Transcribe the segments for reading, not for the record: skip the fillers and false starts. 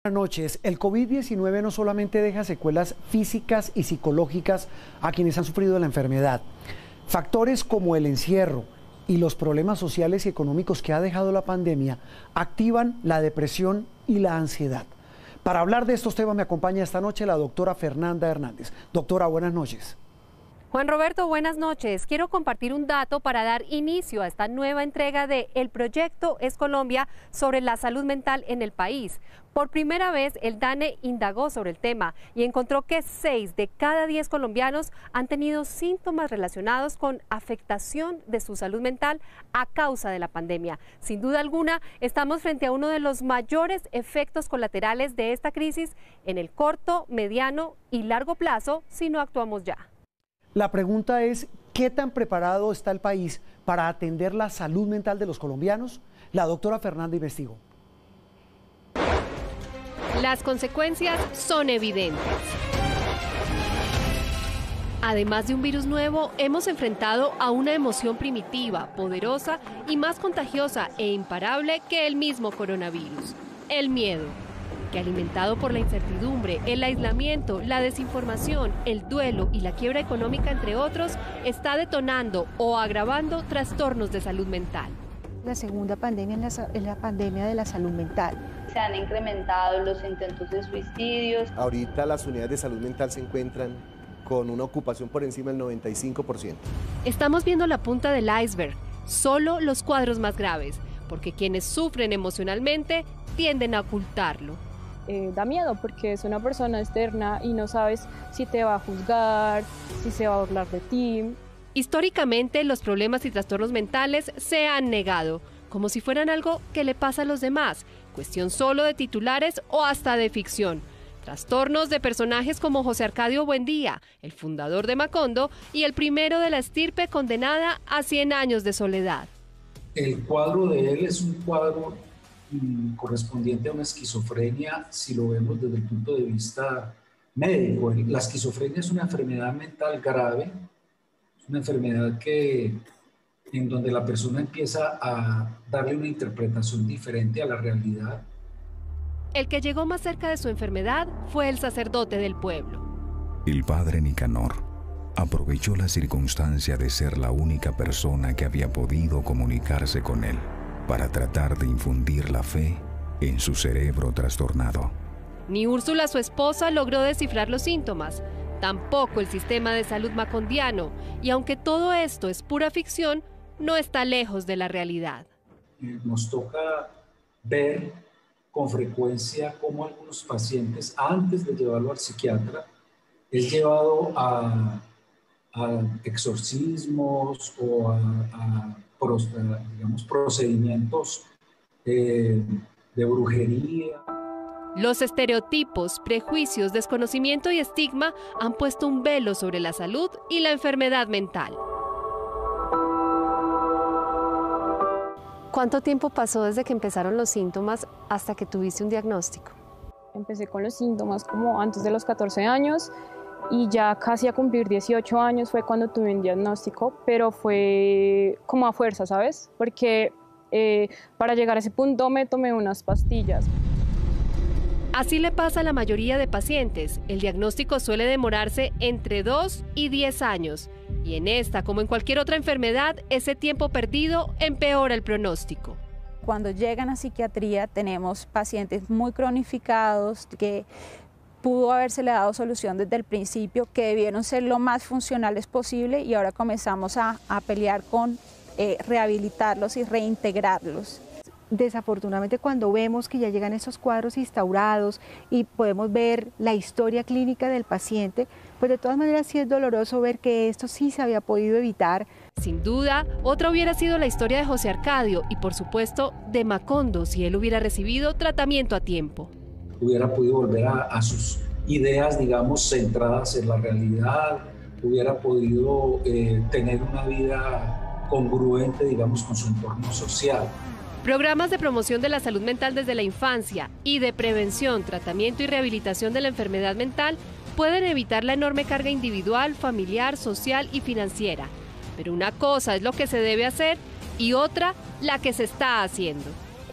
Buenas noches. El COVID-19 no solamente deja secuelas físicas y psicológicas a quienes han sufrido la enfermedad. Factores como el encierro y los problemas sociales y económicos que ha dejado la pandemia activan la depresión y la ansiedad. Para hablar de estos temas me acompaña esta noche la doctora Fernanda Hernández. Doctora, buenas noches. Juan Roberto, buenas noches. Quiero compartir un dato para dar inicio a esta nueva entrega de El Proyecto Es Colombia sobre la salud mental en el país. Por primera vez, el DANE indagó sobre el tema y encontró que 6 de cada 10 colombianos han tenido síntomas relacionados con afectación de su salud mental a causa de la pandemia. Sin duda alguna, estamos frente a uno de los mayores efectos colaterales de esta crisis en el corto, mediano y largo plazo si no actuamos ya. La pregunta es, ¿qué tan preparado está el país para atender la salud mental de los colombianos? La doctora Fernanda investigó. Las consecuencias son evidentes. Además de un virus nuevo, hemos enfrentado a una emoción primitiva, poderosa y más contagiosa e imparable que el mismo coronavirus: el miedo, que alimentado por la incertidumbre, el aislamiento, la desinformación, el duelo y la quiebra económica, entre otros, está detonando o agravando trastornos de salud mental. La segunda pandemia es la pandemia de la salud mental. Se han incrementado los intentos de suicidios. Ahorita las unidades de salud mental se encuentran con una ocupación por encima del 95%. Estamos viendo la punta del iceberg, solo los cuadros más graves, porque quienes sufren emocionalmente tienden a ocultarlo. Da miedo porque es una persona externa y no sabes si te va a juzgar, si se va a burlar de ti. Históricamente, los problemas y trastornos mentales se han negado, como si fueran algo que le pasa a los demás, cuestión solo de titulares o hasta de ficción. Trastornos de personajes como José Arcadio Buendía, el fundador de Macondo y el primero de la estirpe condenada a 100 años de soledad. El cuadro de él es un cuadro correspondiente a una esquizofrenia, si lo vemos desde el punto de vista médico. La esquizofrenia es una enfermedad mental grave, es una enfermedad en donde la persona empieza a darle una interpretación diferente a la realidad. El que llegó más cerca de su enfermedad fue el sacerdote del pueblo. El padre Nicanor aprovechó la circunstancia de ser la única persona que había podido comunicarse con él para tratar de infundir la fe en su cerebro trastornado. Ni Úrsula, su esposa, logró descifrar los síntomas, tampoco el sistema de salud macondiano, y aunque todo esto es pura ficción, no está lejos de la realidad. Nos toca ver con frecuencia cómo algunos pacientes, antes de llevarlo al psiquiatra, es llevado a exorcismos o digamos, procedimientos de brujería. Los estereotipos, prejuicios, desconocimiento y estigma han puesto un velo sobre la salud y la enfermedad mental. ¿Cuánto tiempo pasó desde que empezaron los síntomas hasta que tuviste un diagnóstico? Empecé con los síntomas como antes de los 14 años y ya casi a cumplir 18 años fue cuando tuve un diagnóstico, pero fue como a fuerza, ¿sabes? Porque para llegar a ese punto me tomé unas pastillas. Así le pasa a la mayoría de pacientes. El diagnóstico suele demorarse entre 2 y 10 años. Y en esta, como en cualquier otra enfermedad, ese tiempo perdido empeora el pronóstico. Cuando llegan a psiquiatría tenemos pacientes muy cronificados que pudo habérsele dado solución desde el principio, que debieron ser lo más funcionales posible y ahora comenzamos a pelear con rehabilitarlos y reintegrarlos. Desafortunadamente, cuando vemos que ya llegan esos cuadros instaurados y podemos ver la historia clínica del paciente, pues de todas maneras sí es doloroso ver que esto sí se había podido evitar. Sin duda, otra hubiera sido la historia de José Arcadio y, por supuesto, de Macondo si él hubiera recibido tratamiento a tiempo. Hubiera podido volver a sus ideas, digamos, centradas en la realidad, hubiera podido tener una vida congruente, digamos, con su entorno social. Programas de promoción de la salud mental desde la infancia y de prevención, tratamiento y rehabilitación de la enfermedad mental pueden evitar la enorme carga individual, familiar, social y financiera. Pero una cosa es lo que se debe hacer y otra la que se está haciendo.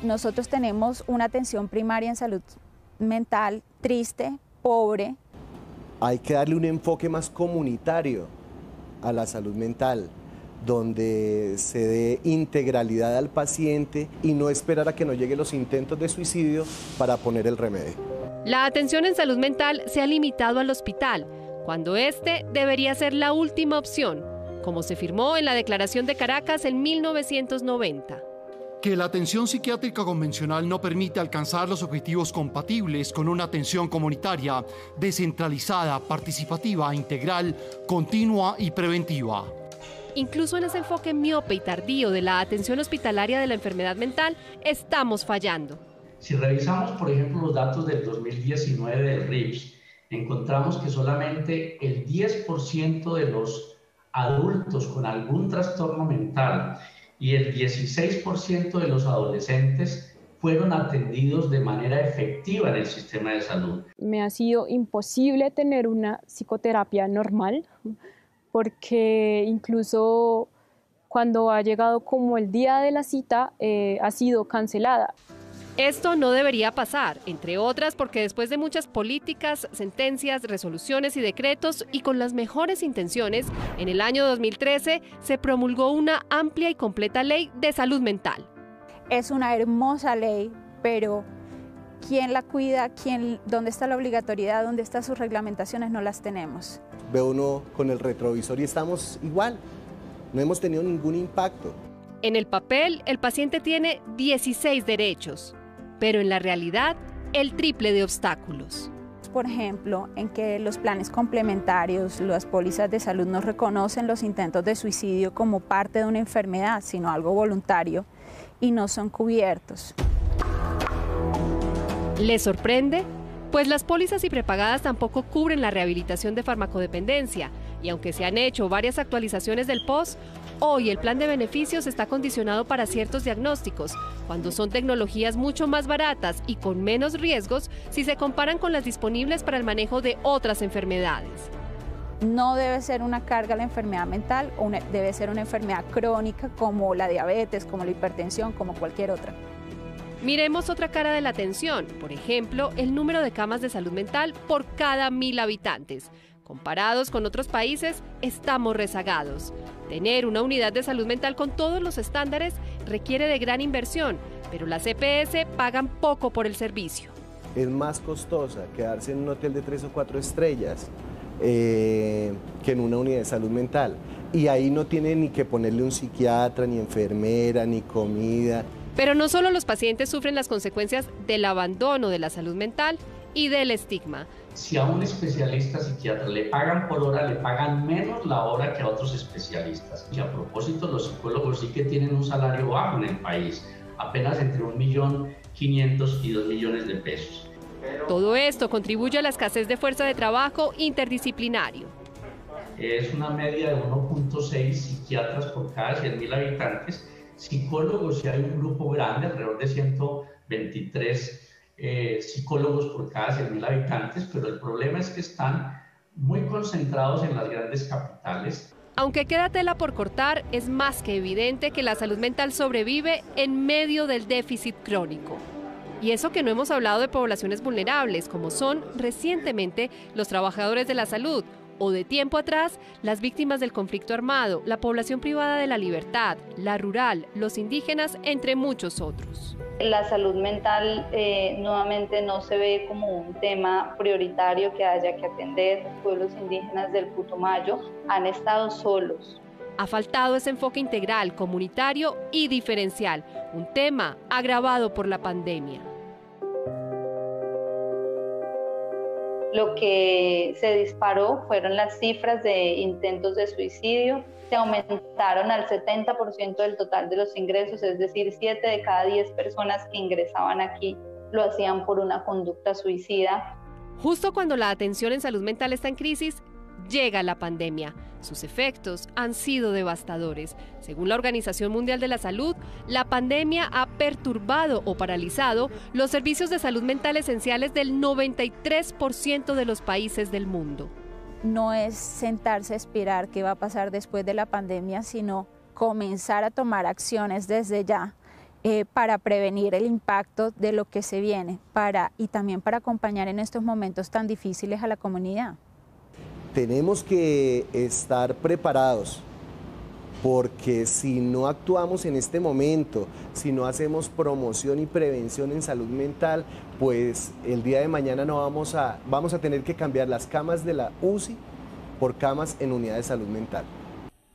Nosotros tenemos una atención primaria en salud mental triste, pobre. Hay que darle un enfoque más comunitario a la salud mental, donde se dé integralidad al paciente y no esperar a que nos lleguen los intentos de suicidio para poner el remedio. La atención en salud mental se ha limitado al hospital, cuando este debería ser la última opción, como se firmó en la Declaración de Caracas en 1990. Que la atención psiquiátrica convencional no permite alcanzar los objetivos compatibles con una atención comunitaria, descentralizada, participativa, integral, continua y preventiva. Incluso en ese enfoque miope y tardío de la atención hospitalaria de la enfermedad mental, estamos fallando. Si revisamos, por ejemplo, los datos del 2019 del RIPS, encontramos que solamente el 10% de los adultos con algún trastorno mental y el 16% de los adolescentes fueron atendidos de manera efectiva en el sistema de salud. Me ha sido imposible tener una psicoterapia normal, porque incluso cuando ha llegado como el día de la cita, ha sido cancelada. Esto no debería pasar, entre otras porque después de muchas políticas, sentencias, resoluciones y decretos y con las mejores intenciones, en el año 2013 se promulgó una amplia y completa ley de salud mental. Es una hermosa ley, pero ¿quién la cuida? ¿Dónde está la obligatoriedad? ¿Dónde están sus reglamentaciones? No las tenemos. Ve uno con el retrovisor y estamos igual, no hemos tenido ningún impacto. En el papel, el paciente tiene 16 derechos, pero en la realidad, el triple de obstáculos. Por ejemplo, en que los planes complementarios, las pólizas de salud no reconocen los intentos de suicidio como parte de una enfermedad, sino algo voluntario, y no son cubiertos. ¿Les sorprende? Pues las pólizas y prepagadas tampoco cubren la rehabilitación de farmacodependencia, y aunque se han hecho varias actualizaciones del POS, hoy el plan de beneficios está condicionado para ciertos diagnósticos, cuando son tecnologías mucho más baratas y con menos riesgos si se comparan con las disponibles para el manejo de otras enfermedades. No debe ser una carga la enfermedad mental, debe ser una enfermedad crónica como la diabetes, como la hipertensión, como cualquier otra. Miremos otra cara de la atención, por ejemplo, el número de camas de salud mental por cada 1000 habitantes. Comparados con otros países, estamos rezagados. Tener una unidad de salud mental con todos los estándares requiere de gran inversión, pero las EPS pagan poco por el servicio. Es más costosa quedarse en un hotel de 3 o 4 estrellas que en una unidad de salud mental. Y ahí no tiene ni que ponerle un psiquiatra, ni enfermera, ni comida. Pero no solo los pacientes sufren las consecuencias del abandono de la salud mental y del estigma. Si a un especialista psiquiatra le pagan por hora, le pagan menos la hora que a otros especialistas. Y a propósito, los psicólogos sí que tienen un salario bajo en el país, apenas entre 1.500.000 y 2 millones de pesos. Todo esto contribuye a la escasez de fuerza de trabajo interdisciplinario. Es una media de 1.6 psiquiatras por cada 100.000 habitantes. Psicólogos, si hay un grupo grande, alrededor de 123 psicólogos por cada 100.000 habitantes, pero el problema es que están muy concentrados en las grandes capitales. Aunque queda tela por cortar, es más que evidente que la salud mental sobrevive en medio del déficit crónico. Y eso que no hemos hablado de poblaciones vulnerables, como son recientemente los trabajadores de la salud, o de tiempo atrás, las víctimas del conflicto armado, la población privada de la libertad, la rural, los indígenas, entre muchos otros. La salud mental nuevamente no se ve como un tema prioritario que haya que atender. Los pueblos indígenas del Putumayo han estado solos. Ha faltado ese enfoque integral, comunitario y diferencial, un tema agravado por la pandemia. Lo que se disparó fueron las cifras de intentos de suicidio. Se aumentaron al 70% del total de los ingresos, es decir, 7 de cada 10 personas que ingresaban aquí lo hacían por una conducta suicida. Justo cuando la atención en salud mental está en crisis, llega la pandemia. Sus efectos han sido devastadores. Según la Organización Mundial de la Salud, la pandemia ha perturbado o paralizado los servicios de salud mental esenciales del 93% de los países del mundo. No es sentarse a esperar qué va a pasar después de la pandemia, sino comenzar a tomar acciones desde ya para prevenir el impacto de lo que se viene y también para acompañar en estos momentos tan difíciles a la comunidad. Tenemos que estar preparados, porque si no actuamos en este momento, si no hacemos promoción y prevención en salud mental, pues el día de mañana vamos a tener que cambiar las camas de la UCI por camas en unidad de salud mental.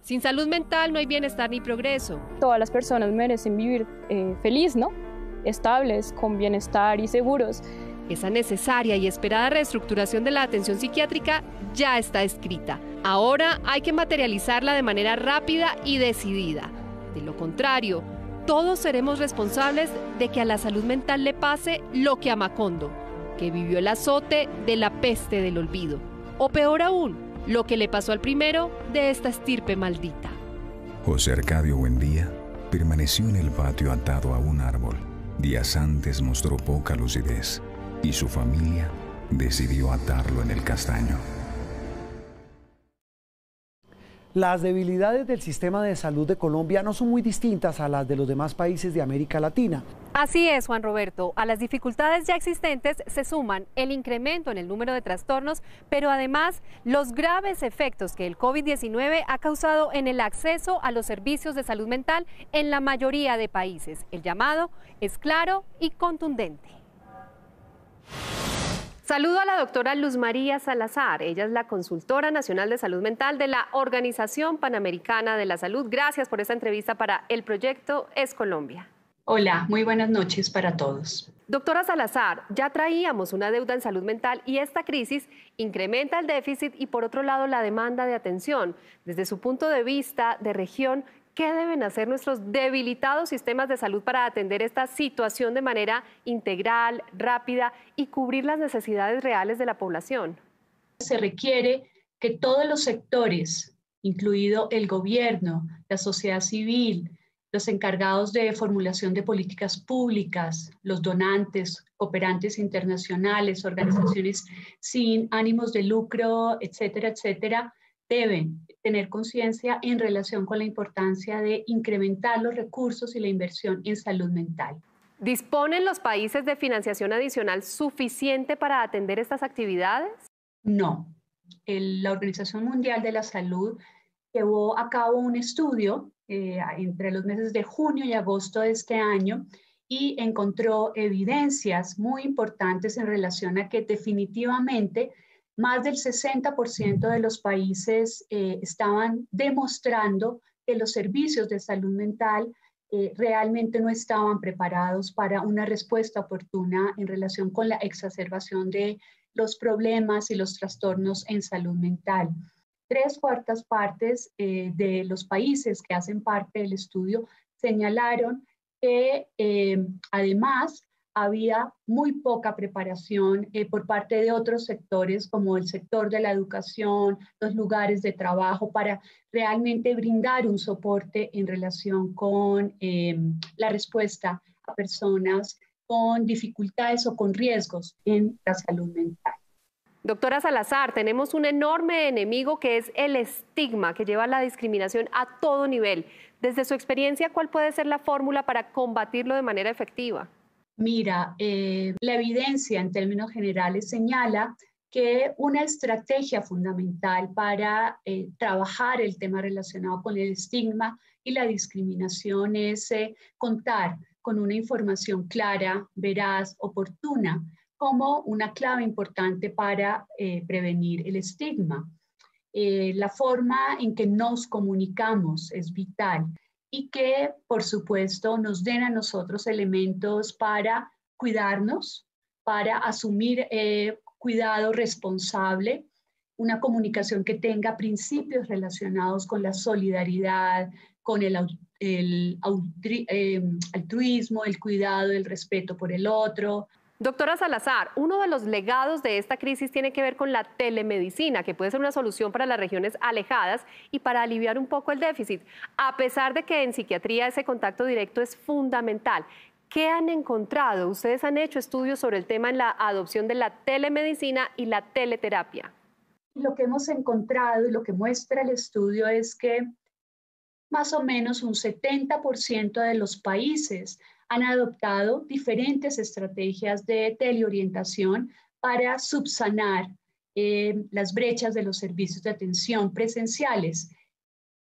Sin salud mental no hay bienestar ni progreso. Todas las personas merecen vivir feliz, ¿no? Estables, con bienestar y seguros. Esa necesaria y esperada reestructuración de la atención psiquiátrica ya está escrita. Ahora hay que materializarla de manera rápida y decidida. De lo contrario, todos seremos responsables de que a la salud mental le pase lo que a Macondo, que vivió el azote de la peste del olvido. O peor aún, lo que le pasó al primero de esta estirpe maldita. José Arcadio Buendía permaneció en el patio atado a un árbol. Días antes mostró poca lucidez y su familia decidió atarlo en el castaño. Las debilidades del sistema de salud de Colombia no son muy distintas a las de los demás países de América Latina. Así es, Juan Roberto. A las dificultades ya existentes se suman el incremento en el número de trastornos, pero además los graves efectos que el COVID-19 ha causado en el acceso a los servicios de salud mental en la mayoría de países. El llamado es claro y contundente. Saludo a la doctora Luz María Salazar. Ella es la consultora nacional de salud mental de la Organización Panamericana de la Salud. Gracias por esta entrevista para el proyecto Es Colombia. Hola, muy buenas noches para todos. Doctora Salazar, ya traíamos una deuda en salud mental y esta crisis incrementa el déficit y por otro lado la demanda de atención. Desde su punto de vista de región, ¿qué deben hacer nuestros debilitados sistemas de salud para atender esta situación de manera integral, rápida y cubrir las necesidades reales de la población? Se requiere que todos los sectores, incluido el gobierno, la sociedad civil, los encargados de formulación de políticas públicas, los donantes, cooperantes internacionales, organizaciones sin ánimos de lucro, etcétera, etcétera, deben tener conciencia en relación con la importancia de incrementar los recursos y la inversión en salud mental. ¿Disponen los países de financiación adicional suficiente para atender estas actividades? No. La Organización Mundial de la Salud llevó a cabo un estudio entre los meses de junio y agosto de este año y encontró evidencias muy importantes en relación a que definitivamente más del 60% de los países estaban demostrando que los servicios de salud mental realmente no estaban preparados para una respuesta oportuna en relación con la exacerbación de los problemas y los trastornos en salud mental. 3/4 partes de los países que hacen parte del estudio señalaron que además había muy poca preparación por parte de otros sectores como el sector de la educación, los lugares de trabajo para realmente brindar un soporte en relación con la respuesta a personas con dificultades o con riesgos en la salud mental. Doctora Salazar, tenemos un enorme enemigo que es el estigma que lleva a la discriminación a todo nivel. Desde su experiencia, ¿cuál puede ser la fórmula para combatirlo de manera efectiva? Mira, la evidencia en términos generales señala que una estrategia fundamental para trabajar el tema relacionado con el estigma y la discriminación es contar con una información clara, veraz, oportuna, como una clave importante para prevenir el estigma. La forma en que nos comunicamos es vital y que, por supuesto, nos den a nosotros elementos para cuidarnos, para asumir cuidado responsable, una comunicación que tenga principios relacionados con la solidaridad, con el altruismo, el cuidado, el respeto por el otro. Doctora Salazar, uno de los legados de esta crisis tiene que ver con la telemedicina, que puede ser una solución para las regiones alejadas y para aliviar un poco el déficit, a pesar de que en psiquiatría ese contacto directo es fundamental. ¿Qué han encontrado? Ustedes han hecho estudios sobre el tema en la adopción de la telemedicina y la teleterapia. Lo que hemos encontrado y lo que muestra el estudio es que más o menos un 70% de los países han adoptado diferentes estrategias de teleorientación para subsanar las brechas de los servicios de atención presenciales.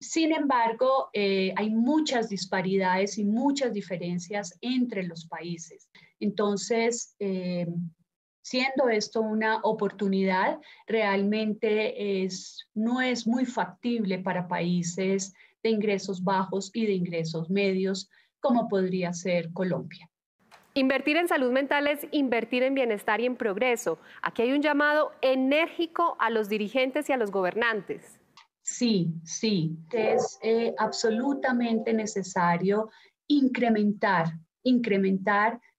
Sin embargo, hay muchas disparidades y muchas diferencias entre los países. Entonces, siendo esto una oportunidad, realmente no es muy factible para países de ingresos bajos y de ingresos medios, como podría ser Colombia. Invertir en salud mental es invertir en bienestar y en progreso. Aquí hay un llamado enérgico a los dirigentes y a los gobernantes. Sí, es absolutamente necesario incrementar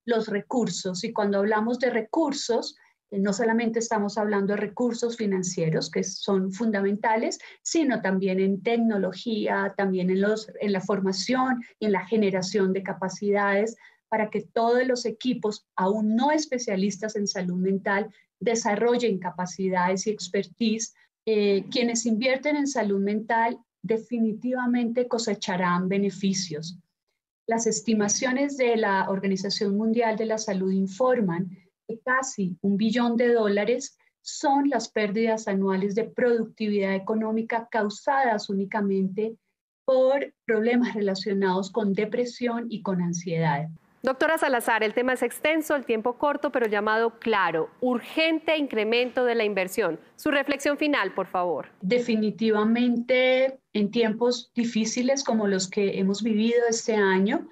los recursos. Y cuando hablamos de recursos, no solamente estamos hablando de recursos financieros, que son fundamentales, sino también en tecnología, también en la formación y en la generación de capacidades para que todos los equipos, aún no especialistas en salud mental, desarrollen capacidades y expertise. Quienes invierten en salud mental definitivamente cosecharán beneficios. Las estimaciones de la Organización Mundial de la Salud informan que casi $1 billón son las pérdidas anuales de productividad económica causadas únicamente por problemas relacionados con depresión y con ansiedad. Doctora Salazar, el tema es extenso, el tiempo corto, pero llamado claro, urgente incremento de la inversión. Su reflexión final, por favor. Definitivamente, en tiempos difíciles como los que hemos vivido este año,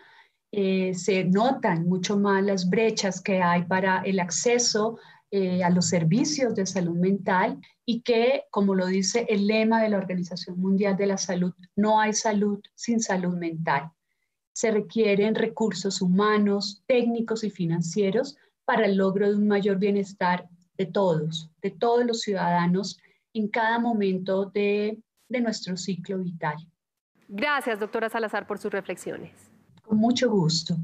se notan mucho más las brechas que hay para el acceso a los servicios de salud mental y que, como lo dice el lema de la Organización Mundial de la Salud, no hay salud sin salud mental. Se requieren recursos humanos, técnicos y financieros para el logro de un mayor bienestar de todos los ciudadanos en cada momento de nuestro ciclo vital. Gracias, doctora Salazar, por sus reflexiones. Con mucho gusto.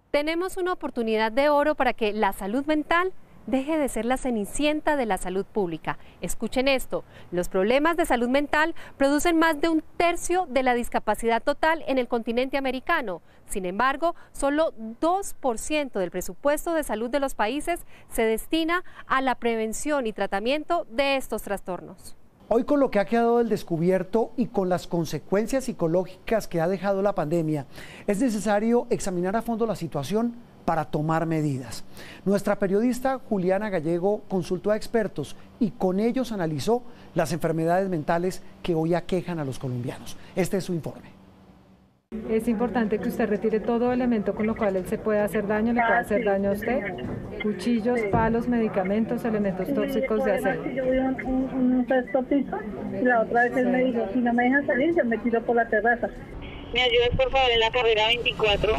Tenemos una oportunidad de oro para que la salud mental deje de ser la cenicienta de la salud pública. Escuchen esto, los problemas de salud mental producen más de 1/3 de la discapacidad total en el continente americano. Sin embargo, solo 2% del presupuesto de salud de los países se destina a la prevención y tratamiento de estos trastornos. Hoy, con lo que ha quedado del descubierto y con las consecuencias psicológicas que ha dejado la pandemia, es necesario examinar a fondo la situación para tomar medidas. Nuestra periodista Juliana Gallego consultó a expertos y con ellos analizó las enfermedades mentales que hoy aquejan a los colombianos. Este es su informe. Es importante que usted retire todo elemento con lo cual él se puede hacer daño, le puede hacer daño a usted. Cuchillos, palos, medicamentos, elementos tóxicos de acero. Yo voy a un sexto piso y la otra vez él me dijo, si no me dejan salir, yo me tiro por la terraza. ¿Me ayudas por favor en la carrera 24?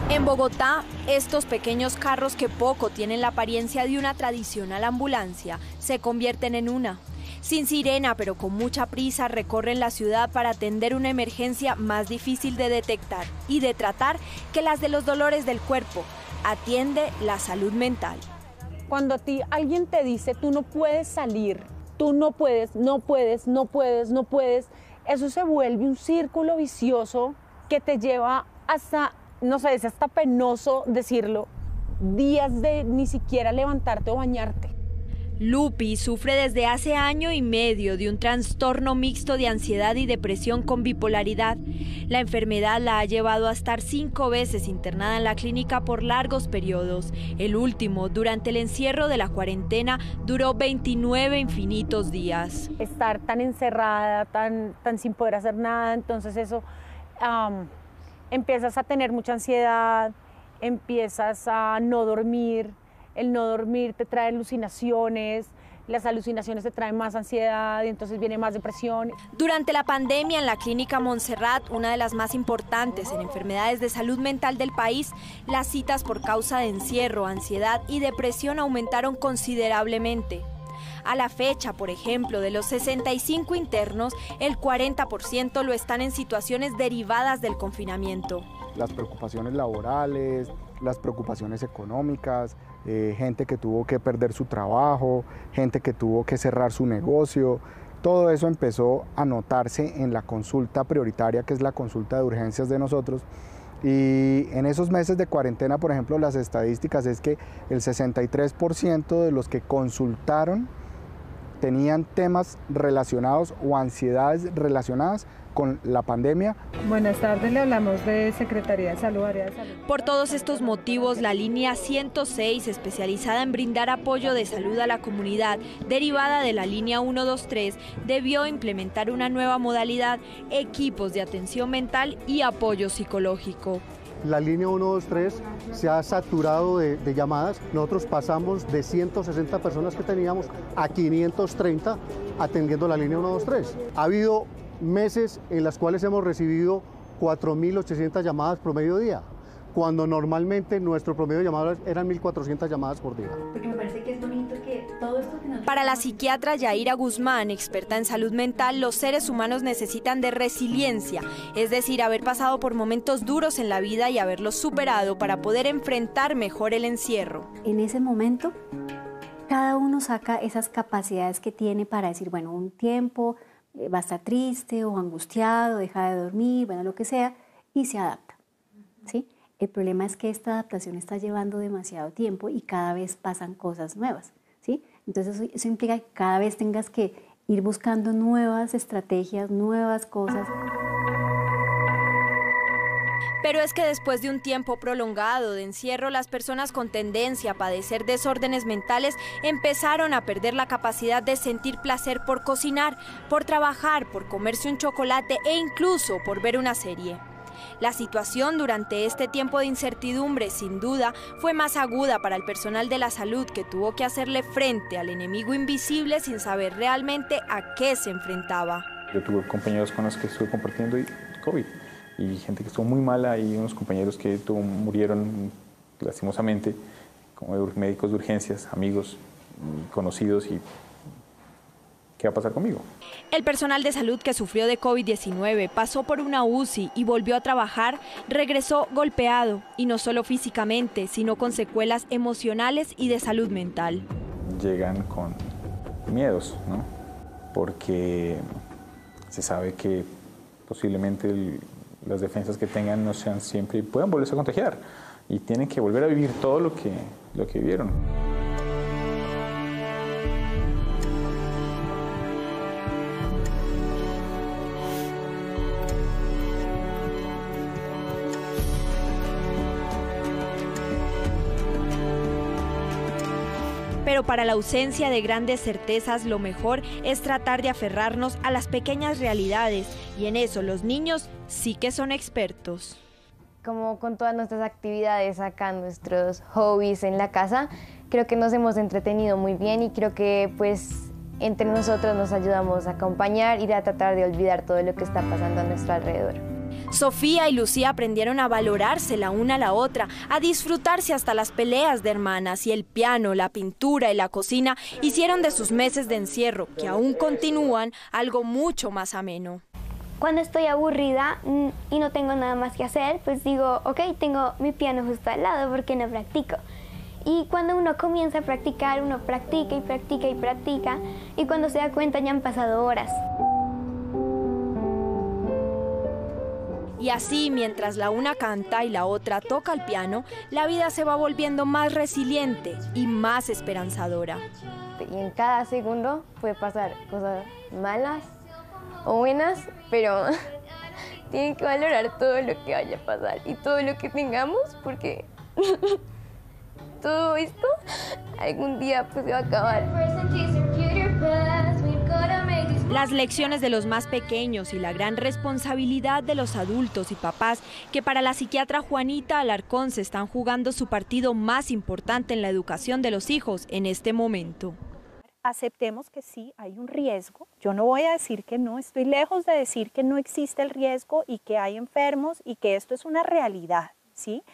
En Bogotá, estos pequeños carros que poco tienen la apariencia de una tradicional ambulancia se convierten en una. Sin sirena, pero con mucha prisa, recorren la ciudad para atender una emergencia más difícil de detectar y de tratar que las de los dolores del cuerpo. Atiende la salud mental. Cuando a ti alguien te dice, tú no puedes salir, tú no puedes, eso se vuelve un círculo vicioso que te lleva hasta, no sé, es hasta penoso decirlo, días de ni siquiera levantarte o bañarte. Lupi sufre desde hace 1 año y medio de un trastorno mixto de ansiedad y depresión con bipolaridad. La enfermedad la ha llevado a estar 5 veces internada en la clínica por largos periodos. El último, durante el encierro de la cuarentena, duró 29 infinitos días. Estar tan encerrada, tan sin poder hacer nada, entonces eso, empiezas a tener mucha ansiedad, empiezas a no dormir. El no dormir te trae alucinaciones, las alucinaciones te traen más ansiedad y entonces viene más depresión. Durante la pandemia en la Clínica Montserrat, una de las más importantes en enfermedades de salud mental del país, las citas por causa de encierro, ansiedad y depresión aumentaron considerablemente. A la fecha, por ejemplo, de los 65 internos, el 40% lo están en situaciones derivadas del confinamiento. Las preocupaciones laborales, las preocupaciones económicas, gente que tuvo que perder su trabajo, gente que tuvo que cerrar su negocio, Todo eso empezó a notarse en la consulta prioritaria, que es la consulta de urgencias de nosotros. Y en esos meses de cuarentena, por ejemplo, las estadísticas es que el 63% de los que consultaron tenían temas relacionados o ansiedades relacionadas con la pandemia. Buenas tardes, le hablamos de Secretaría de Salud, Área de Salud. Por todos estos motivos, la línea 106, especializada en brindar apoyo de salud a la comunidad, derivada de la línea 123, debió implementar una nueva modalidad, equipos de atención mental y apoyo psicológico. La línea 123 se ha saturado de llamadas. Nosotros pasamos de 160 personas que teníamos a 530 atendiendo la línea 123. Ha habido meses en las cuales hemos recibido 4.800 llamadas promedio día, cuando normalmente nuestro promedio de llamadas eran 1.400 llamadas por día. Porque me parece que es bonito que todo esto que nos... Para la psiquiatra Yaira Guzmán, experta en salud mental, los seres humanos necesitan de resiliencia, es decir, haber pasado por momentos duros en la vida y haberlos superado para poder enfrentar mejor el encierro. En ese momento, cada uno saca esas capacidades que tiene para decir, bueno, un tiempo va a estar triste o angustiado, deja de dormir, bueno, lo que sea, y se adapta, ¿sí? El problema es que esta adaptación está llevando demasiado tiempo y cada vez pasan cosas nuevas, ¿sí? Entonces eso implica que cada vez tengas que ir buscando nuevas estrategias, nuevas cosas. Pero es que después de un tiempo prolongado de encierro, las personas con tendencia a padecer desórdenes mentales empezaron a perder la capacidad de sentir placer por cocinar, por trabajar, por comerse un chocolate e incluso por ver una serie. La situación durante este tiempo de incertidumbre, sin duda, fue más aguda para el personal de la salud, que tuvo que hacerle frente al enemigo invisible sin saber realmente a qué se enfrentaba. Yo tuve compañeros con los que estuve compartiendo COVID y gente que estuvo muy mala y unos compañeros que murieron lastimosamente, como médicos de urgencias, amigos, conocidos y... ¿qué va a pasar conmigo? El personal de salud que sufrió de COVID-19 pasó por una UCI y volvió a trabajar, regresó golpeado, y no solo físicamente, sino con secuelas emocionales y de salud mental. Llegan con miedos, ¿no? Porque se sabe que posiblemente las defensas que tengan no sean siempre y puedan volverse a contagiar, y tienen que volver a vivir todo lo que vivieron. Pero para la ausencia de grandes certezas, lo mejor es tratar de aferrarnos a las pequeñas realidades, y en eso los niños sí que son expertos. Como con todas nuestras actividades acá, nuestros hobbies en la casa, creo que nos hemos entretenido muy bien, y creo que pues entre nosotros nos ayudamos a acompañar y a tratar de olvidar todo lo que está pasando a nuestro alrededor. Sofía y Lucía aprendieron a valorarse la una a la otra, a disfrutarse hasta las peleas de hermanas, y el piano, la pintura y la cocina hicieron de sus meses de encierro, que aún continúan, algo mucho más ameno. Cuando estoy aburrida y no tengo nada más que hacer, pues digo, ok, tengo mi piano justo al lado, ¿por qué no practico? Y cuando uno comienza a practicar, uno practica y practica y practica, y cuando se da cuenta ya han pasado horas. Y así, mientras la una canta y la otra toca el piano, la vida se va volviendo más resiliente y más esperanzadora. Y en cada segundo puede pasar cosas malas o buenas, pero tienen que valorar todo lo que vaya a pasar y todo lo que tengamos, porque todo esto algún día pues se va a acabar. Las lecciones de los más pequeños y la gran responsabilidad de los adultos y papás, que para la psiquiatra Juanita Alarcón se están jugando su partido más importante en la educación de los hijos en este momento. Aceptemos que sí, hay un riesgo. Yo no voy a decir que no, estoy lejos de decir que no existe el riesgo y que hay enfermos y que esto es una realidad, ¿sí?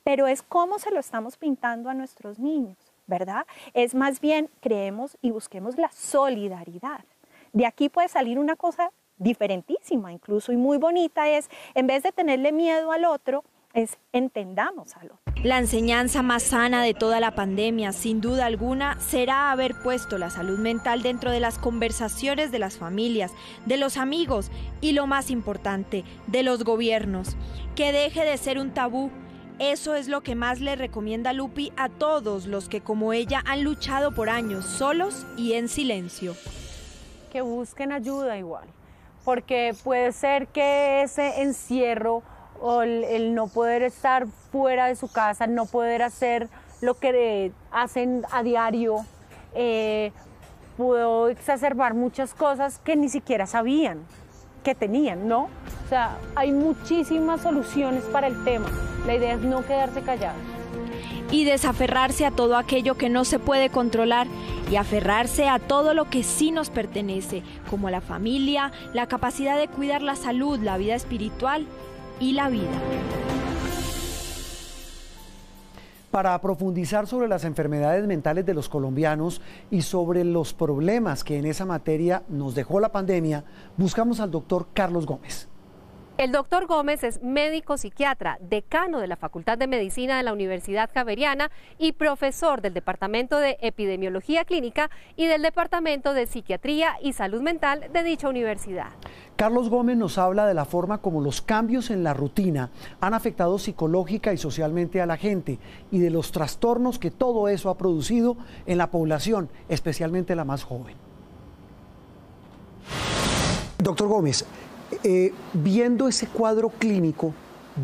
Pero es cómo se lo estamos pintando a nuestros niños, ¿verdad? Es más bien, creemos y busquemos la solidaridad. De aquí puede salir una cosa diferentísima incluso y muy bonita, es en vez de tenerle miedo al otro, es entendamos al otro. La enseñanza más sana de toda la pandemia, sin duda alguna, será haber puesto la salud mental dentro de las conversaciones de las familias, de los amigos y, lo más importante, de los gobiernos. Que deje de ser un tabú. Eso es lo que más le recomienda Lupi a todos los que, como ella, han luchado por años solos y en silencio. Que busquen ayuda igual, porque puede ser que ese encierro o el no poder estar fuera de su casa, no poder hacer lo que hacen a diario, pudo exacerbar muchas cosas que ni siquiera sabían que tenían, ¿no? O sea, hay muchísimas soluciones para el tema. La idea es no quedarse callados. Y desaferrarse a todo aquello que no se puede controlar y aferrarse a todo lo que sí nos pertenece, como la familia, la capacidad de cuidar la salud, la vida espiritual y la vida. Para profundizar sobre las enfermedades mentales de los colombianos y sobre los problemas que en esa materia nos dejó la pandemia, buscamos al doctor Carlos Gómez. El doctor Gómez es médico psiquiatra, decano de la Facultad de Medicina de la Universidad Javeriana y profesor del Departamento de Epidemiología Clínica y del Departamento de Psiquiatría y Salud Mental de dicha universidad. Carlos Gómez nos habla de la forma como los cambios en la rutina han afectado psicológica y socialmente a la gente y de los trastornos que todo eso ha producido en la población, especialmente la más joven. Doctor Gómez, viendo ese cuadro clínico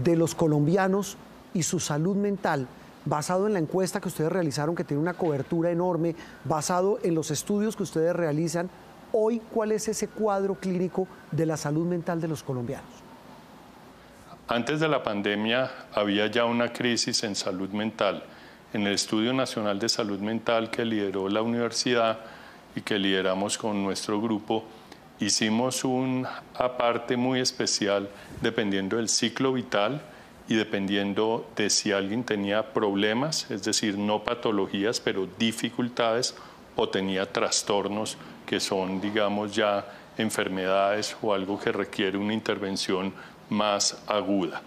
de los colombianos y su salud mental, basado en la encuesta que ustedes realizaron, que tiene una cobertura enorme, basado en los estudios que ustedes realizan, hoy, ¿cuál es ese cuadro clínico de la salud mental de los colombianos? Antes de la pandemia había ya una crisis en salud mental. En el Estudio Nacional de Salud Mental que lideró la universidad y que lideramos con nuestro grupo, hicimos un aparte muy especial dependiendo del ciclo vital y dependiendo de si alguien tenía problemas, es decir, no patologías, pero dificultades, o tenía trastornos que son, digamos, ya enfermedades o algo que requiere una intervención más aguda.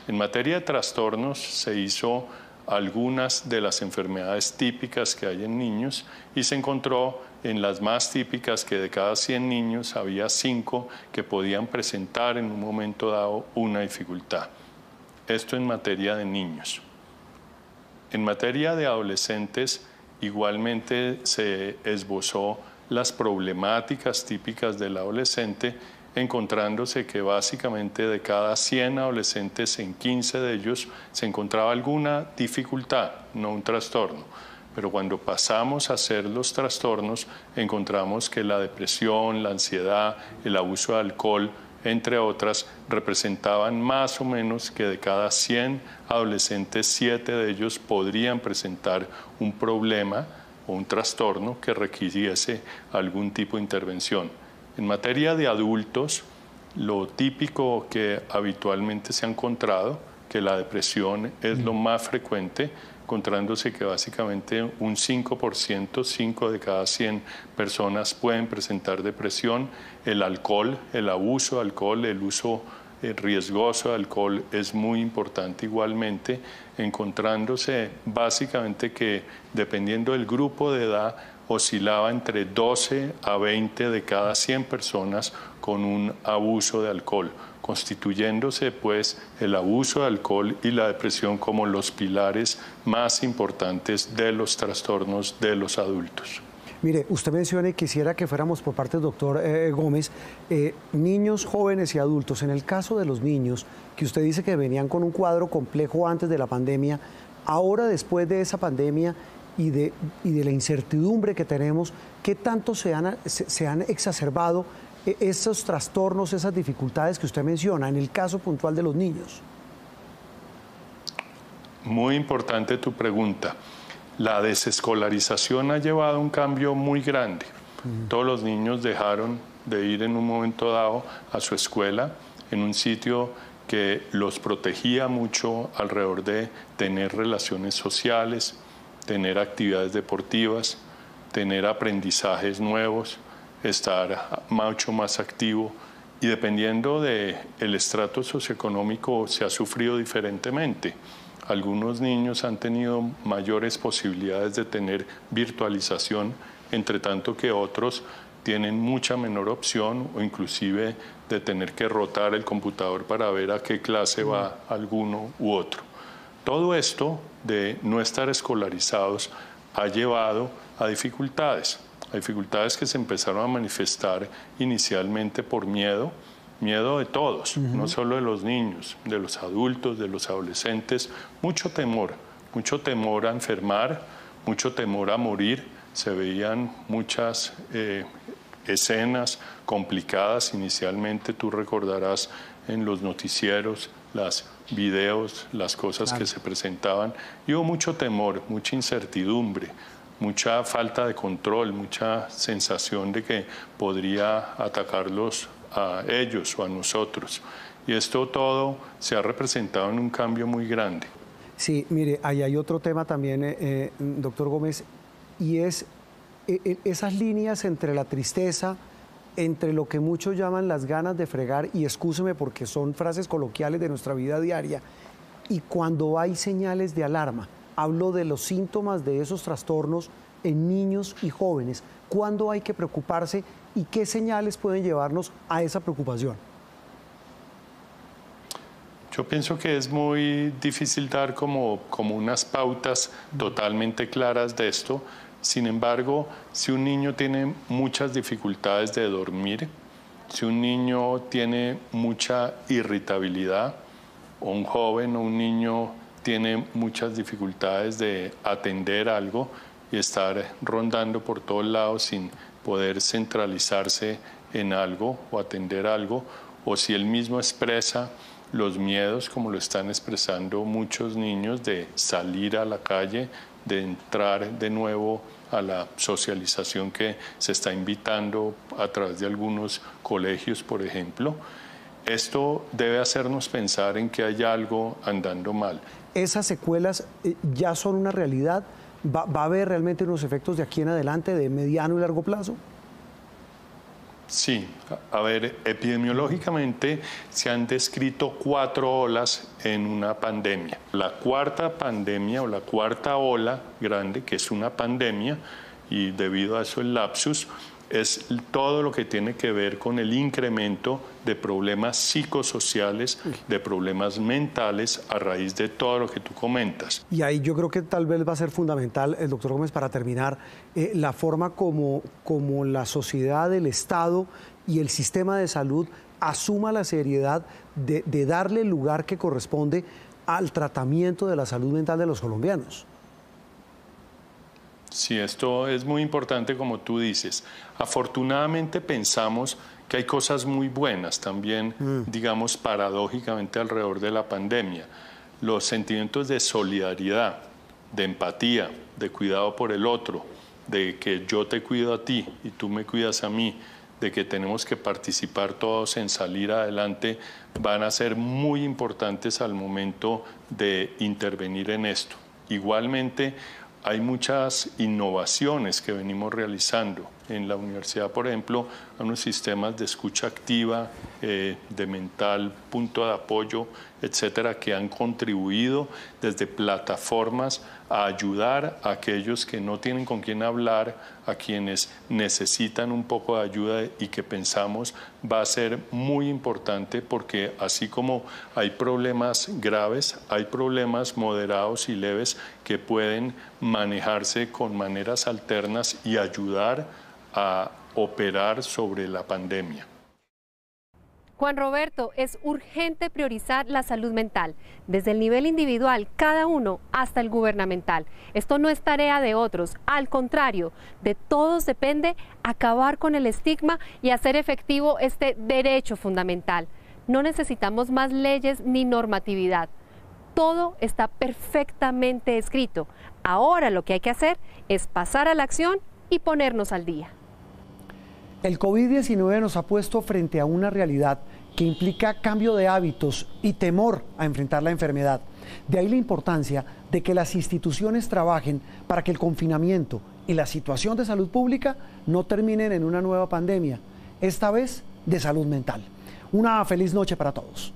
En materia de trastornos se hizo algunas de las enfermedades típicas que hay en niños y se encontró en las más típicas que de cada 100 niños había 5 que podían presentar en un momento dado una dificultad. Esto en materia de niños. En materia de adolescentes, igualmente se esbozó las problemáticas típicas del adolescente, encontrándose que básicamente de cada 100 adolescentes, en 15 de ellos se encontraba alguna dificultad, no un trastorno. Pero cuando pasamos a hacer los trastornos, encontramos que la depresión, la ansiedad, el abuso de alcohol, entre otras, representaban más o menos que de cada 100 adolescentes, 7 de ellos podrían presentar un problema o un trastorno que requiriese algún tipo de intervención. En materia de adultos, lo típico que habitualmente se ha encontrado, que la depresión es lo más frecuente, encontrándose que básicamente un 5%, 5 de cada 100 personas pueden presentar depresión. El alcohol, el abuso de alcohol, el uso riesgoso de alcohol es muy importante igualmente, encontrándose básicamente que dependiendo del grupo de edad oscilaba entre 12 a 20 de cada 100 personas con un abuso de alcohol, constituyéndose pues el abuso de alcohol y la depresión como los pilares más importantes de los trastornos de los adultos. Mire, usted menciona y quisiera que fuéramos por parte del doctor Gómez, niños, jóvenes y adultos. En el caso de los niños, que usted dice que venían con un cuadro complejo antes de la pandemia, ahora después de esa pandemia y de la incertidumbre que tenemos, ¿qué tanto se han exacerbado esos trastornos, esas dificultades que usted menciona en el caso puntual de los niños? Muy importante tu pregunta. La desescolarización ha llevado a un cambio muy grande. Todos los niños dejaron de ir en un momento dado a su escuela, en un sitio que los protegía mucho alrededor de tener relaciones sociales, tener actividades deportivas, tener aprendizajes nuevos, estar mucho más activo y dependiendo del estrato socioeconómico se ha sufrido diferentemente. Algunos niños han tenido mayores posibilidades de tener virtualización, entre tanto que otros tienen mucha menor opción o inclusive de tener que rotar el computador para ver a qué clase va alguno u otro. Todo esto de no estar escolarizados ha llevado a dificultades que se empezaron a manifestar inicialmente por miedo de todos, no solo de los niños, de los adultos, de los adolescentes, mucho temor a enfermar, mucho temor a morir. Se veían muchas escenas complicadas inicialmente, tú recordarás en los noticieros, los videos, las cosas que se presentaban, y hubo mucho temor, mucha incertidumbre, mucha falta de control, mucha sensación de que podría atacarlos a ellos o a nosotros. Y esto todo se ha representado en un cambio muy grande. Sí, mire, ahí hay otro tema también, doctor Gómez, y es esas líneas entre la tristeza, entre lo que muchos llaman las ganas de fregar, y excúseme porque son frases coloquiales de nuestra vida diaria, y cuando hay señales de alarma. Hablo de los síntomas de esos trastornos en niños y jóvenes. ¿Cuándo hay que preocuparse y qué señales pueden llevarnos a esa preocupación? Yo pienso que es muy difícil dar como unas pautas totalmente claras de esto. Sin embargo, si un niño tiene muchas dificultades de dormir, si un niño tiene mucha irritabilidad, o un joven o un niño tiene muchas dificultades de atender algo y estar rondando por todos lados sin poder centralizarse en algo o atender algo, o si él mismo expresa los miedos, como lo están expresando muchos niños, de salir a la calle, de entrar de nuevo a la socialización que se está invitando a través de algunos colegios, por ejemplo. Esto debe hacernos pensar en que hay algo andando mal. ¿Esas secuelas ya son una realidad? ¿Va a haber realmente unos efectos de aquí en adelante de mediano y largo plazo? Sí, a ver, epidemiológicamente se han descrito 4 olas en una pandemia. La cuarta pandemia o la cuarta ola grande, que es una pandemia, y debido a eso el lapsus, es todo lo que tiene que ver con el incremento de problemas psicosociales, de problemas mentales a raíz de todo lo que tú comentas. Y ahí yo creo que tal vez va a ser fundamental, el doctor Gómez, para terminar, la forma como la sociedad, el Estado y el sistema de salud asuma la seriedad de darle el lugar que corresponde al tratamiento de la salud mental de los colombianos. Sí, esto es muy importante, como tú dices. Afortunadamente pensamos que hay cosas muy buenas también, digamos, paradójicamente alrededor de la pandemia. Los sentimientos de solidaridad, de empatía, de cuidado por el otro, de que yo te cuido a ti y tú me cuidas a mí, de que tenemos que participar todos en salir adelante, van a ser muy importantes al momento de intervenir en esto. Igualmente, hay muchas innovaciones que venimos realizando. En la universidad, por ejemplo, hay unos sistemas de escucha activa, de mental, punto de apoyo, etcétera, que han contribuido desde plataformas a ayudar a aquellos que no tienen con quién hablar, a quienes necesitan un poco de ayuda y que pensamos va a ser muy importante porque así como hay problemas graves, hay problemas moderados y leves que pueden manejarse con maneras alternas y ayudar a operar sobre la pandemia. Juan Roberto, es urgente priorizar la salud mental, desde el nivel individual, cada uno, hasta el gubernamental. Esto no es tarea de otros, al contrario, de todos depende acabar con el estigma y hacer efectivo este derecho fundamental. No necesitamos más leyes ni normatividad. Todo está perfectamente escrito. Ahora lo que hay que hacer es pasar a la acción y ponernos al día. El COVID-19 nos ha puesto frente a una realidad que implica cambio de hábitos y temor a enfrentar la enfermedad. De ahí la importancia de que las instituciones trabajen para que el confinamiento y la situación de salud pública no terminen en una nueva pandemia, esta vez de salud mental. Una feliz noche para todos.